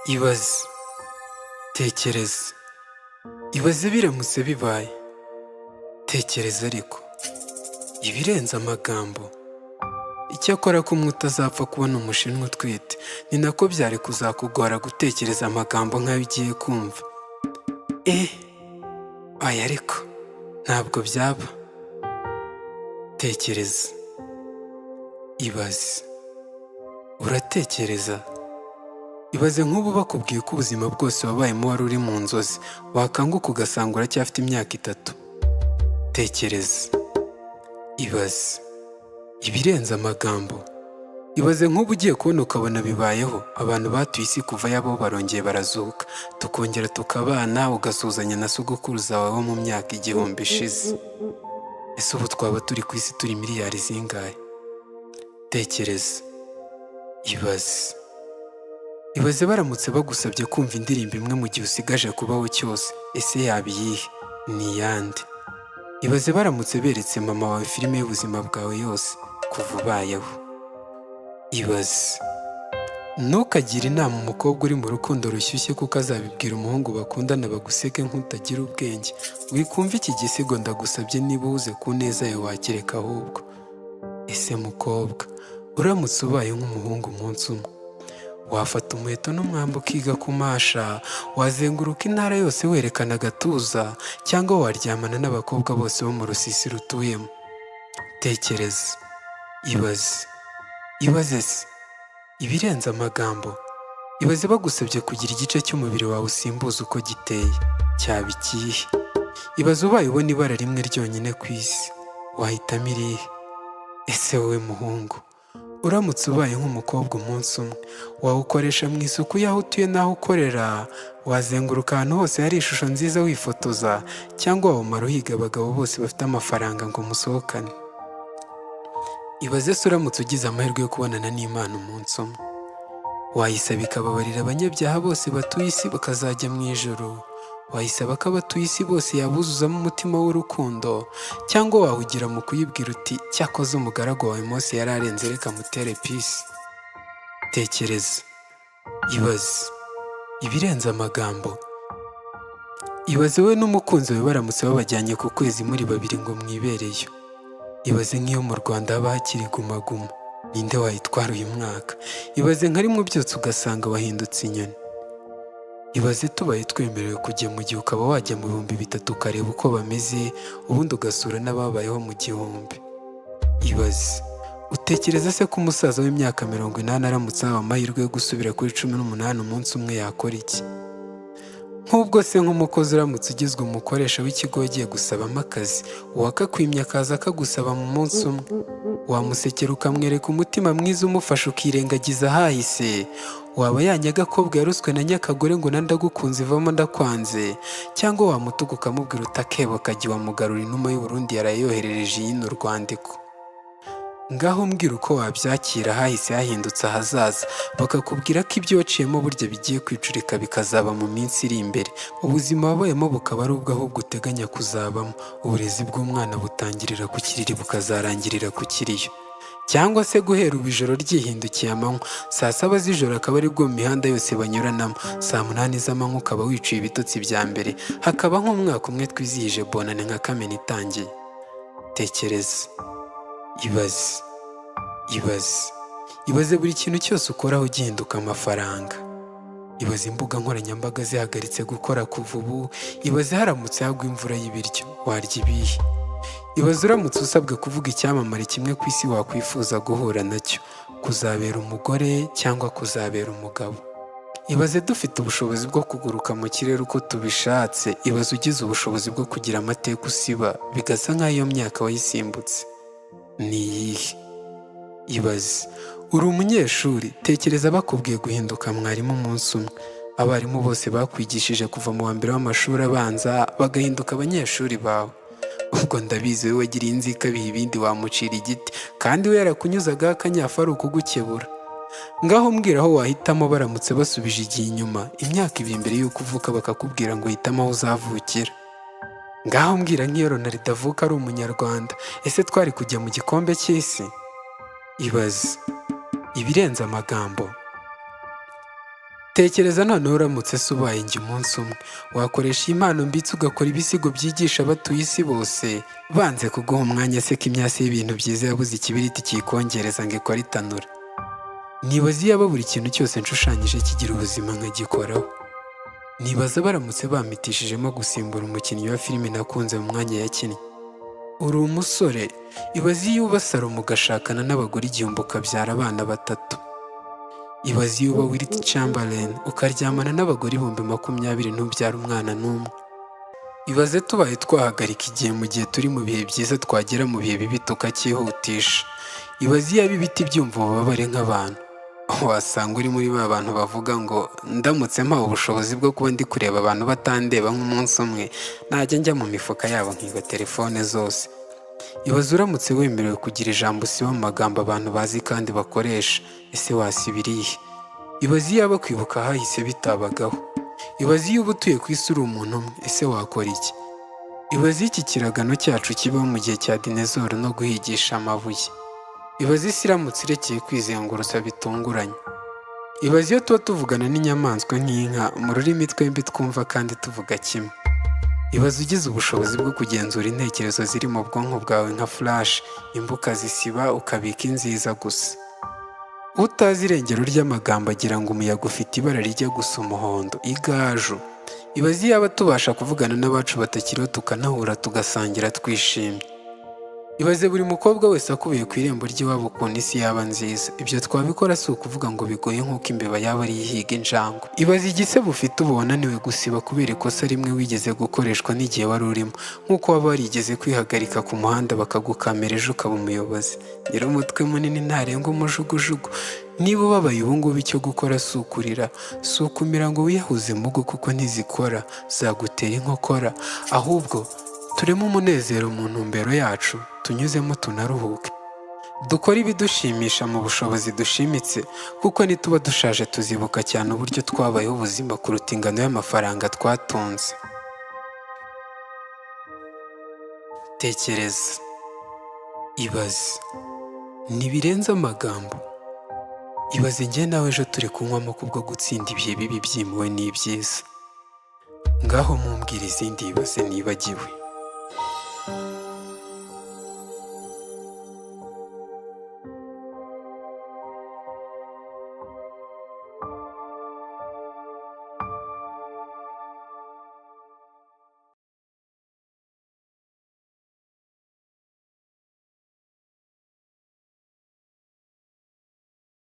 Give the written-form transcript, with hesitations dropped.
Ibaze, tekereza, ibaze biramutse bibaye, tekereza ariko, ibirenze amagambo. Icyakora ko umwe utazapfa kubona umushinwa utwite, ni nako byari kuzakugora gutekereza amagambo nk'ayo ugiye kumva. Aya ariko, ntabwo byaba. Tekereza, ibaze, uratekereza. Ibaze nk'ubu bakubwiye ko ubuzima bwose wabayemo wari uri mu nzozi, wakanguka ugasanga uracyafite imyaka 3. Tekereza, ibaze, ibirenze amagambo. Ibaze nk'ubu ugiye kubona ukabona bibayeho, abantu batuye isi kuva yabo barongeye barazuka, tukongera tukabana, ugasuhuzanya na sogokuruza wawe wo mu myaka 1000 ishize. Ese ubu twaba turi ku isi turi miliyari zingahe? Tekereza, ibaze. Ibaze baramutse bagusabye kumva indirimbo imwe mu gihe usigaje kubaho cyose, ese yaba iyihe? Ni iyande? Ibaze baramutse beretse mama wawe filime y'ubuzima bwawe yose kuva ubayeho. Ibaze, ntukagire inama umukobwa uri mu rukundo rushyushye kuko azabibwira umuhungu bakundana baguseke nk'utagira ubwenge. Wikumva iki gisigo ndagusabye, niba uhuze ku neza yawe wakireka ahubwo. Ese mukobwa, uramutse ubaye nk'umuhungu umunsi umwe, wafata umuheto n'umwambi ukiga kumasha, wazenguruka intara yose werekana agatuza, cyangwa waryamana n'abakobwa bose bo mu rusisiro utuyemo? Tekereza, ibaze. Ibaze se, ibirenze amagambo. Ibaze bagusabye kugira igice cy'umubiri wawe usimbuza uko giteye, cyaba ikihe? Ibaze ubaye ubona ibara rimwe ryonyine ku isi, wahitamo irihe? Ese wowe muhungu, uramutse ubaye nk'umukobwa umunsi umwe, wawukoresha mu isuku y'aho utuye n'aho ukorera, wazenguruka ahantu hose hari ishusho nziza wifotoza, cyangwa wawumara uhiga abagabo bose bafite amafaranga ngo musohokane? Ibaze se uramutse ugize amahirwe yo kubonana n'Imana umunsi umwe, wayisaba ikababarira abanyabyaha bose batuye isi bakazajya mu ijuru? Wayisaba ko abatuye isi bose yabuzuzamo umutima w'urukundo, cyangwa wahugira mu kuyibwira uti cyakoze umugaragu wawe Mose yari arenze, reka mutere pisi? Tekereza, ibaze, ibirenze amagambo. Ibaze wowe n'umukunzi wawe baramutse babajyanye ku kwezi muri babiri ngo mwibereyo. Ibaze nk'iyo mu Rwanda haba hakiri Guma Guma, ninde wayitwara uyu mwaka? Ibaze nka rimwe ubyutse ugasanga wahindutse inyoni. Ibaze tubaye twemerewe kujya mu gihe ukaba wajya mu 3000 ukareba uko bameze, ubundi ugasura n'ababayeho mu 1000. Ibaze, utekereza se ko umusaza w'imyaka 80 aramutse ahawe amahirwe yo gusubira kuri 18 umunsi umwe yakora iki? Nk'ubwo se nk'umukozi uramutse ugizwe umukoresha w'ikigo ugiye gusabamo akazi, uwakakwimye akaza akagusaba mu munsi umwe, wamusekera ukamwereka umutima mwiza umufasha ukirengagiza ahahise? Waba yanyagakobwa yaruswe na nyakagore ngo nandagukunze ivamo ndakwanze? Cyangwa wamutuka ukamubwira utakebo kajya wamugarura inuma y'u Burundi yarayoherereje yino rwandiko? Ngaho mbwira uko wabyakira hahise hahindutse ahazaza, bakakubwira ko ibyo waciyemo burya bigiye kwicurika bikazaba mu minsi iri imbere. Ubuzima wabayemo bukaba ari ubwo ahubwo uteganya kuzabamo. Uburezi bw'umwana butangirira ku kiriri bukazarangirira ku kiriyo. Cyangwa se guhera ubu ijoro ryihindukiye amanywa, saa 7 z'ijoro akaba ari bwo mu mihanda yose banyuranamo, saa 8 z'amanywa ukaba wiciye ibitotsi bya mbere, hakaba nk'umwaka umwe twizihije bonane nka Kamena itangiye. Tekereza, ibaze, ibaze. Ibaze buri kintu cyose ukoraho gihinduka amafaranga. Ibaze imbuga nkoranyambaga zihagaritse gukora kuva ubu. Ibaze haramutse hagwa imvura y'ibiryo, warya ibihe? Ibaze uramutse usabwe kuvuga icyamamare kimwe ku isi wakwifuza guhura nacyo, kuzabera umugore cyangwa kuzabera umugabo. Ibaze dufite ubushobozi bwo kuguruka mu kirere uko tubishatse. Ibaze ugize ubushobozi bwo kugira amateka usiba, bigasa nk'aho iyo myaka wayisimbutse. Ni iyihe? Ibaze, uri umunyeshuri, tekereza bakubwiye guhinduka mwarimu umunsi umwe. Abarimu bose bakwigishije kuva mu wa mbere w'amashuri abanza bagahinduka abanyeshuri bawe. Ubwo ndabizi wowe wagiriye inzika biha ibindi wamucira igiti, kandi we yarakunyuzagaho akanyafu ari ukugukebura. Ngaho mbwira aho wahitamo baramutse basubije igihe inyuma, imyaka 2 mbere y'uko uvuka, bakakubwira ngo hitamo aho uzavukira. Ngaho mbwira nk'iyo Ronaldo avuka ari umunyarwanda, ese twari kujya mu gikombe cy'isi? Ibaze, ibirenze amagambo. Tekereza noneho uramutse se ubaye njye umunsi umwe, wakoresha iyi mpano mbitse ugakora ibisigo byigisha abatuye isi bose, banze kuguha umwanya se ko imyasi y'ibintu byiza yabuze ikibiriti kiyikongereza ngo ikore itanura. Nibaza iyaba buri kintu cyose nshushanyije kigira ubuzima nkagikoraho. Nibaza baramutse bampitishijemo gusimbura umukinnyi wa filime nakunze mu mwanya yakinnye. Uri umusore, ibaze iyo uba Salomo ugashakana n'abagore 1000 ukabyara abana 3. Ibaze iyo uba Wilt Chamberlain ukaryamana n'abagore 20,000 ntubyara umwana n'umwe. Ibaze tubaye twahagarika igihe mu gihe turi mu bihe byiza twagera mu bihe bibi tukacyihutisha. Ibaze iyo ibiti byumva ububabare nk'abantu. Wasanga uri muri ba bantu bavuga ngo ndamutse mpawe ubushobozi bwo kuba ndi kureba abantu batandeba nk'umunsi umwe, najya njya mu mifuka yabo nkiba telefone zose. Ibaze uramutse wemerewe kugira ijambo usiba mu magambo abantu bazi kandi bakoresha, ese wasibira ihe? Ibaze iyaba kwibuka hahise bitabagaho. Ibaze iyo uba utuye ku isi uri umuntu umwe, ese wakora iki? Ibaze iki kiragano cyacu kibaho mu gihe cya dinezoro no guhigisha amabuye. Ibaze isi iramutse irekeye kwizengurutsa bitunguranye. Ibaze iyo tuba tuvugana n'inyamaswa nk'inka mu rurimi twembi twumva kandi tuvuga kimwe. Ibaze ugize ubushobozi bwo kugenzura intekerezo ziri mu bwonko bwawe nka flash, imbuga zisiba ukabika inziza gusa. Utazi irengero ry'amagambo agira ngo umuyaga ufite ibara rijya gusa umuhondo, igaju. Ibaze iyaba tubasha kuvugana n'abacu batakiriho tukanahura tugasangira twishimye. Ibaze buri mukobwa wese akubiye ku irembo ry'iwabo ukuntu isi yaba nziza. Ibyo twabikora si ukuvuga ngo bigoye nk'uko imbeba yaba ari ihiga injangwe. Ibaze igisebo ufite uba wananiwe gusiba kubera ikosa rimwe wigeze gukoreshwa n'igihe wari urimo, nk'uko waba warigeze kwihagarika ku muhanda bakagukamera ejo ukaba umuyobozi. Nyir'umutwe munini ntarenga umujugujugu. Niba ubabaye ubu ngubu icyo gukora si ukurira, si ukumira ngo wiyahuze mugo kuko ntizikora, zagutera inkokora. Ahubwo tureme umunezero mu ntumbero yacu, tunyuzemo tunaruhuke. Dukore ibidushimisha mu bushobozi dushimitse, kuko nituba dushaje tuzibuka cyane uburyo twabayeho ubuzima kuruta ingano y'amafaranga twatunze. Tekereza, ibaze, ntibirenze amagambo. Ibaze njye nawe ejo turi kunywamo kubwo gutsinda ibihe bibi byimuwe n'ibyiza. Ngaho mumbwira izindi ibaze nibagiwe.